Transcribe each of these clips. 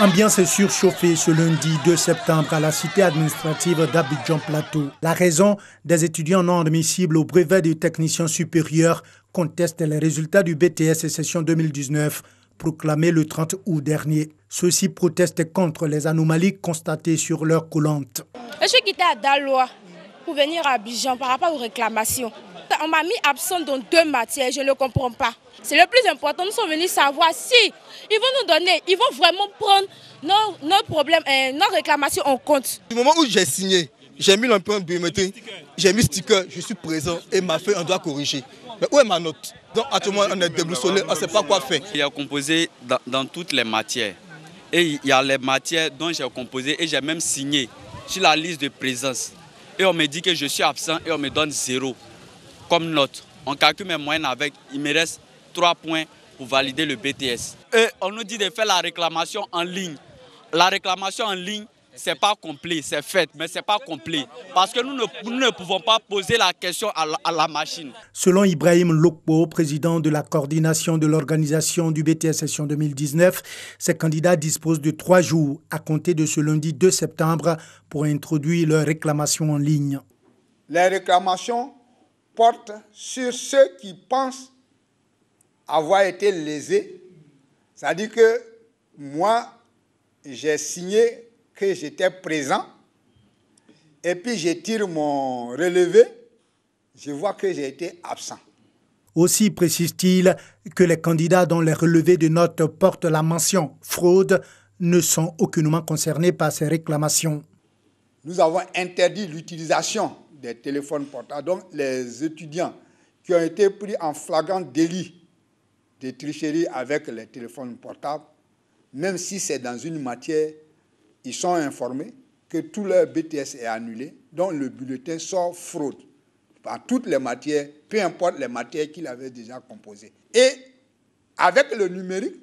Ambiance surchauffée ce lundi 2 septembre à la cité administrative d'Abidjan Plateau. La raison, des étudiants non admissibles au brevet de technicien supérieur contestent les résultats du BTS session 2019 proclamé le 30 août dernier. Ceux-ci protestent contre les anomalies constatées sur leur collante. Je suis quitté à Daloa pour venir à Abidjan par rapport aux réclamations. On m'a mis absent dans 2 matières, je ne comprends pas. C'est le plus important, nous sommes venus savoir si ils vont nous donner, ils vont vraiment prendre nos problèmes, nos réclamations en compte. Du moment où j'ai signé, j'ai mis l'empreinte biométrique, j'ai mis sticker, je suis présent et ma feuille on doit corriger. Mais où est ma note? Donc actuellement on est déboussolé, on ne sait pas quoi faire. Il y a composé dans toutes les matières. Et il y a les matières dont j'ai composé et j'ai même signé sur la liste de présence. Et on me dit que je suis absent et on me donne 0 comme note. On calcule mes moyennes avec, il me reste 3 points pour valider le BTS. Et on nous dit de faire la réclamation en ligne. La réclamation en ligne, c'est pas complet, c'est fait, mais c'est pas complet. Parce que nous ne pouvons pas poser la question à la machine. Selon Ibrahim Lokpo, président de la coordination de l'organisation du BTS session 2019, ces candidats disposent de 3 jours à compter de ce lundi 2 septembre pour introduire leurs réclamations en ligne. Les réclamations portent sur ceux qui pensent avoir été lésés. C'est-à-dire que moi, j'ai signé que j'étais présent et puis je tire mon relevé, je vois que j'ai été absent. Aussi précise-t-il que les candidats dont les relevés de notes portent la mention fraude ne sont aucunement concernés par ces réclamations. Nous avons interdit l'utilisation des téléphones portables. Donc les étudiants qui ont été pris en flagrant délit de tricherie avec les téléphones portables, même si c'est dans une matière, ils sont informés que tout leur BTS est annulé, donc le bulletin sort fraude. Par toutes les matières, peu importe les matières qu'il avait déjà composées. Et avec le numérique,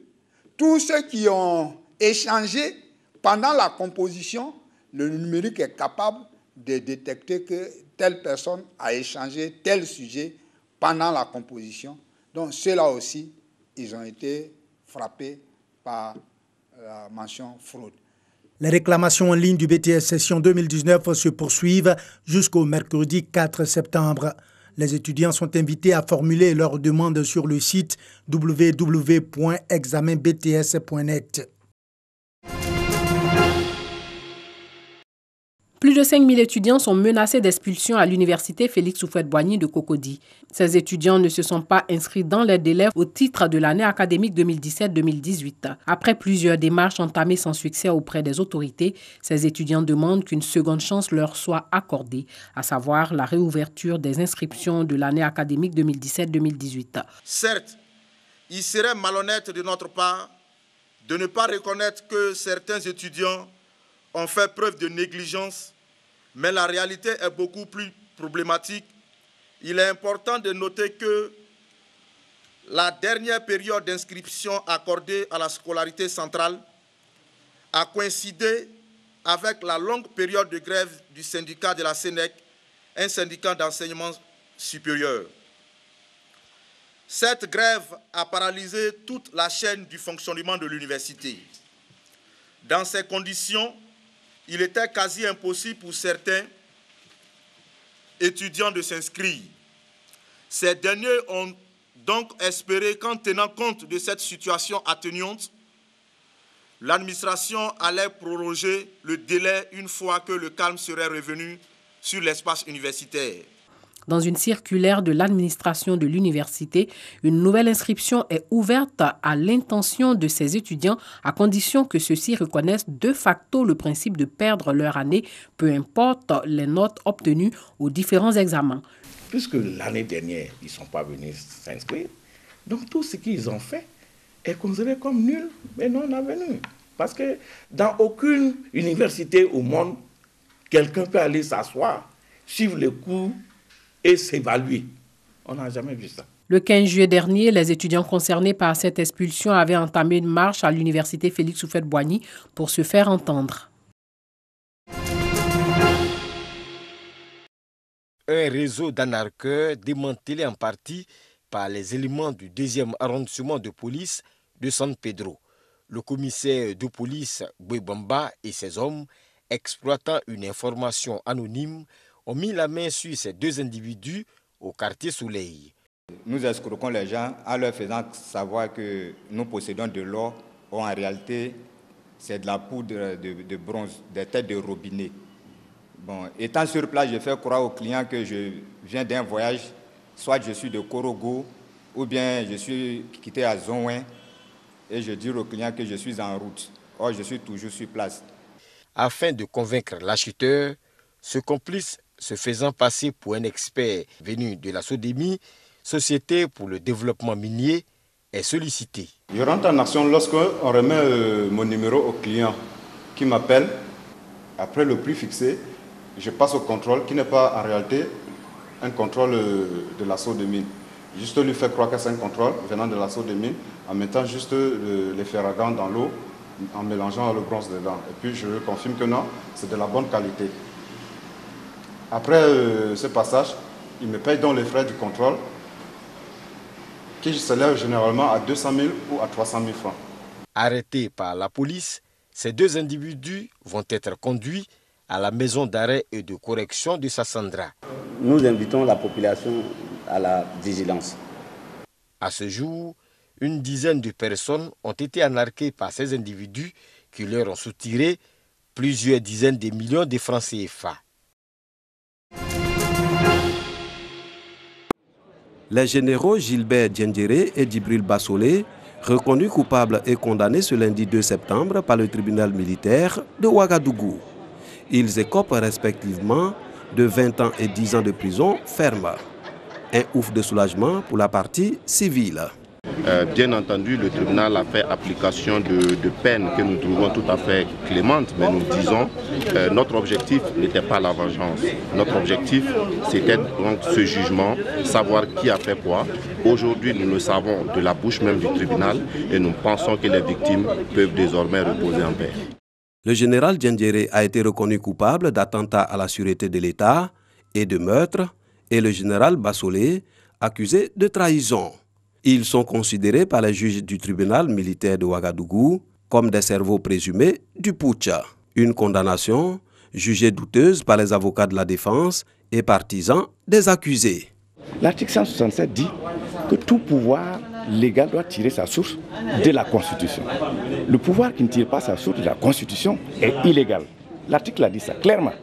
tous ceux qui ont échangé pendant la composition, le numérique est capable de détecter que telle personne a échangé tel sujet pendant la composition. Donc ceux-là aussi, ils ont été frappés par la mention fraude. Les réclamations en ligne du BTS session 2019 se poursuivent jusqu'au mercredi 4 septembre. Les étudiants sont invités à formuler leurs demandes sur le site www.examenbts.net. Plus de 5 000 étudiants sont menacés d'expulsion à l'université Félix Houphouët-Boigny de Cocody. Ces étudiants ne se sont pas inscrits dans les délais au titre de l'année académique 2017-2018. Après plusieurs démarches entamées sans succès auprès des autorités, ces étudiants demandent qu'une seconde chance leur soit accordée, à savoir la réouverture des inscriptions de l'année académique 2017-2018. Certes, il serait malhonnête de notre part de ne pas reconnaître que certains étudiants ont fait preuve de négligence, mais la réalité est beaucoup plus problématique. Il est important de noter que la dernière période d'inscription accordée à la scolarité centrale a coïncidé avec la longue période de grève du syndicat de la SENEC, un syndicat d'enseignement supérieur. Cette grève a paralysé toute la chaîne du fonctionnement de l'université. Dans ces conditions, il était quasi impossible pour certains étudiants de s'inscrire. Ces derniers ont donc espéré qu'en tenant compte de cette situation atténuante, l'administration allait proroger le délai une fois que le calme serait revenu sur l'espace universitaire. Dans une circulaire de l'administration de l'université, une nouvelle inscription est ouverte à l'intention de ces étudiants à condition que ceux-ci reconnaissent de facto le principe de perdre leur année, peu importe les notes obtenues aux différents examens. Puisque l'année dernière, ils ne sont pas venus s'inscrire, donc tout ce qu'ils ont fait est considéré comme nul mais non avenu. Parce que dans aucune université au monde, quelqu'un peut aller s'asseoir, suivre les cours et s'évaluer. On n'a jamais vu ça. Le 15 juillet dernier, les étudiants concernés par cette expulsion avaient entamé une marche à l'université Félix Houphouët-Boigny pour se faire entendre. Un réseau d'anarcheurs démantelé en partie par les éléments du 2e arrondissement de police de San Pedro. Le commissaire de police Bouébamba et ses hommes, exploitant une information anonyme, ont mis la main sur ces deux individus au quartier Soleil. Nous escroquons les gens en leur faisant savoir que nous possédons de l'or, ou en réalité, c'est de la poudre de bronze, des têtes de robinet. Bon, étant sur place, je fais croire aux clients que je viens d'un voyage, soit je suis de Korogo, ou bien je suis quitté à Zonouin, et je dis aux clients que je suis en route. Or, je suis toujours sur place. Afin de convaincre l'acheteur, ce complice, se faisant passer pour un expert venu de la SODEMI, Société pour le développement minier, est sollicité. Je rentre en action lorsqu'on remet mon numéro au client qui m'appelle. Après le prix fixé, je passe au contrôle qui n'est pas en réalité un contrôle de la SODEMI. Juste lui faire croire que c'est un contrôle venant de la SODEMI en mettant juste les ferragants dans l'eau, en mélangeant le bronze dedans. Et puis je confirme que non, c'est de la bonne qualité. Après ce passage, il me paye donc les frais du contrôle qui s'élèvent généralement à 200 000 ou à 300 000 francs. Arrêtés par la police, ces deux individus vont être conduits à la maison d'arrêt et de correction de Sassandra. Nous invitons la population à la vigilance. À ce jour, une dizaine de personnes ont été arnaquées par ces individus qui leur ont soutiré plusieurs dizaines de millions de francs CFA. Les généraux Gilbert Diendéré et Djibril Bassolé, reconnus coupables et condamnés ce lundi 2 septembre par le tribunal militaire de Ouagadougou. Ils écopent respectivement de 20 ans et 10 ans de prison ferme. Un ouf de soulagement pour la partie civile. Bien entendu, le tribunal a fait application de peines que nous trouvons tout à fait clémentes, mais nous disons que notre objectif n'était pas la vengeance. Notre objectif, c'était donc ce jugement, savoir qui a fait quoi. Aujourd'hui, nous le savons de la bouche même du tribunal et nous pensons que les victimes peuvent désormais reposer en paix. Le général Diendéré a été reconnu coupable d'attentat à la sûreté de l'État et de meurtre, et le général Bassolé accusé de trahison. Ils sont considérés par les juges du tribunal militaire de Ouagadougou comme des cerveaux présumés du putsch. Une condamnation jugée douteuse par les avocats de la défense et partisans des accusés. L'article 167 dit que tout pouvoir légal doit tirer sa source de la Constitution. Le pouvoir qui ne tire pas sa source de la Constitution est illégal. L'article a dit ça clairement.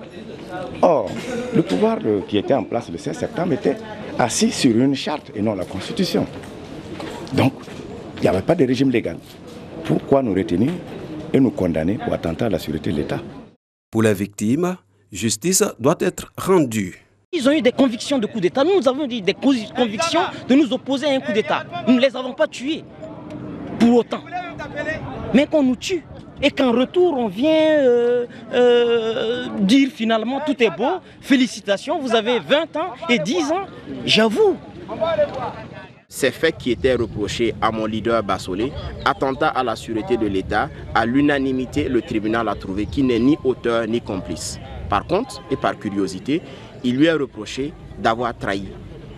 Or, le pouvoir qui était en place le 16 septembre était assis sur une charte et non la Constitution. Donc, il n'y avait pas de régime légal. Pourquoi nous retenir et nous condamner pour attentat à la sûreté de l'État? Pour les victimes, justice doit être rendue. Ils ont eu des convictions de coup d'État. Nous avons eu des convictions de nous opposer à un coup d'État. Nous ne les avons pas tués pour autant. Mais qu'on nous tue et qu'en retour on vient dire finalement tout est beau, félicitations, vous avez 20 ans et 10 ans, j'avoue. Ces faits qui étaient reprochés à mon leader Bassolé, attentat à la sûreté de l'État, à l'unanimité, le tribunal a trouvé qu'il n'est ni auteur ni complice. Par contre, et par curiosité, il lui est reproché d'avoir trahi.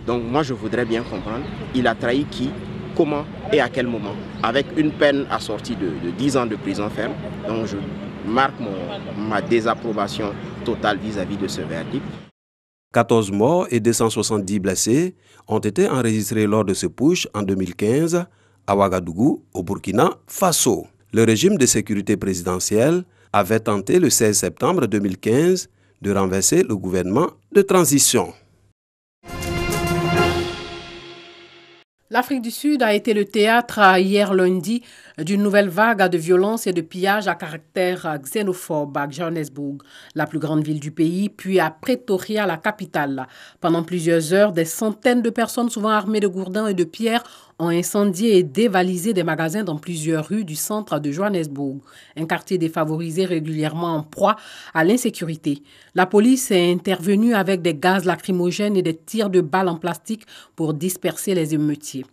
Donc moi je voudrais bien comprendre, il a trahi qui, comment et à quel moment, avec une peine assortie de 10 ans de prison ferme. Donc je marque ma désapprobation totale vis-à-vis de ce verdict. 14 morts et 270 blessés ont été enregistrés lors de ce putsch en 2015 à Ouagadougou, au Burkina Faso. Le régime de sécurité présidentielle avait tenté le 16 septembre 2015 de renverser le gouvernement de transition. L'Afrique du Sud a été le théâtre hier lundi d'une nouvelle vague de violence et de pillage à caractère xénophobe à Johannesburg, la plus grande ville du pays, puis à Pretoria, la capitale. Pendant plusieurs heures, des centaines de personnes, souvent armées de gourdins et de pierres, ont incendié et dévalisé des magasins dans plusieurs rues du centre de Johannesburg, un quartier défavorisé régulièrement en proie à l'insécurité. La police est intervenue avec des gaz lacrymogènes et des tirs de balles en plastique pour disperser les émeutiers.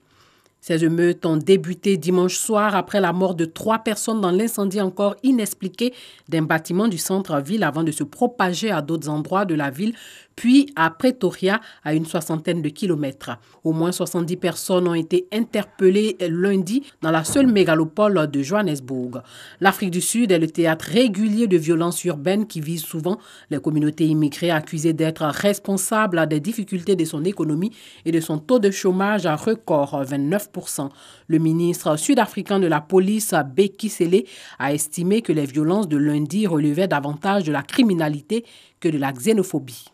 Ces émeutes ont débuté dimanche soir après la mort de 3 personnes dans l'incendie encore inexpliqué d'un bâtiment du centre-ville avant de se propager à d'autres endroits de la ville, puis à Pretoria, à une 60aine de kilomètres. Au moins 70 personnes ont été interpellées lundi dans la seule mégalopole de Johannesburg. L'Afrique du Sud est le théâtre régulier de violences urbaines qui visent souvent les communautés immigrées accusées d'être responsables des difficultés de son économie et de son taux de chômage à record, 29%. Le ministre sud-africain de la police, Bheki Cele, a estimé que les violences de lundi relevaient davantage de la criminalité que de la xénophobie.